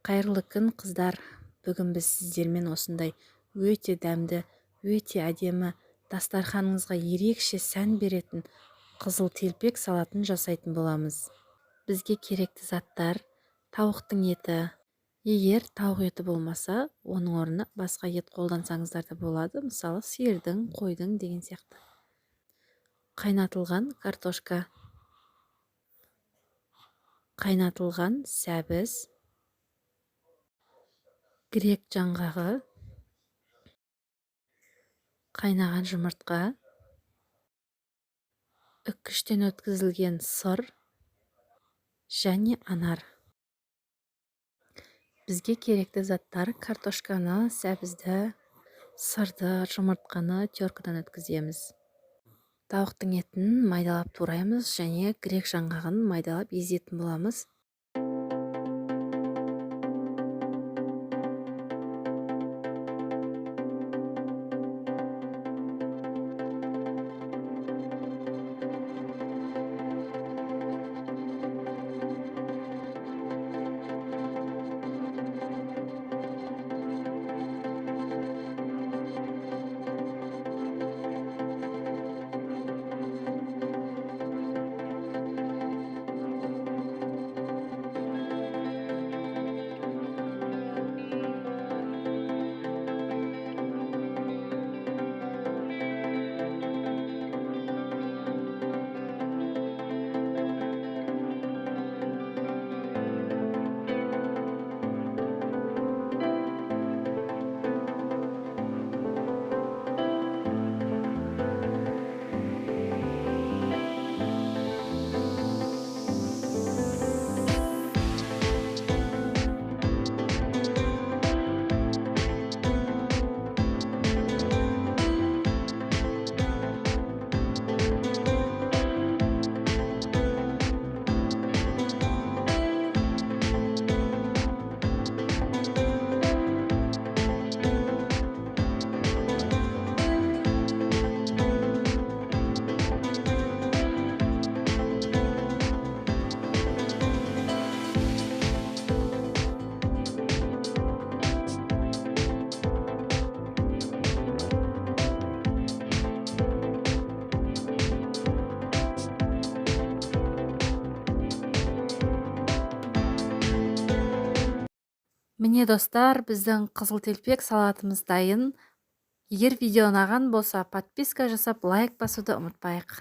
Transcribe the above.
Қайырлы күн, қыздар. Бүгін біз сіздермен осындай өте дәмді, өте әдемі, дастарханыңызға ерекше сән беретін қызыл телпек салатын жасайтын боламыз. Бізге керекті заттар: тауықтың еті. Егер тауық еті болмаса, оның орнына басқа ет қолдансаңыздар да болады, мысалы сиырдың, қойдың деген сияқты. Қайнатылған картошка, қайнатылған сәбіз, грек жаңғағы, қайнаған жұмыртқа, үккіштен өткізілген сыр және анар. Бізге керекті заттар: картошканы, сәбізді, сырды, жұмыртқаны теркадан өткіземіз. Тауықтың етін майдалап тураймыз және грек жаңғағын майдалап езетін боламыз. Міне достар, біздің қызыл телпек салатымыз дайын. Егер видео ұнаған болса, подписка жасап лайк басуды ұмытпайық.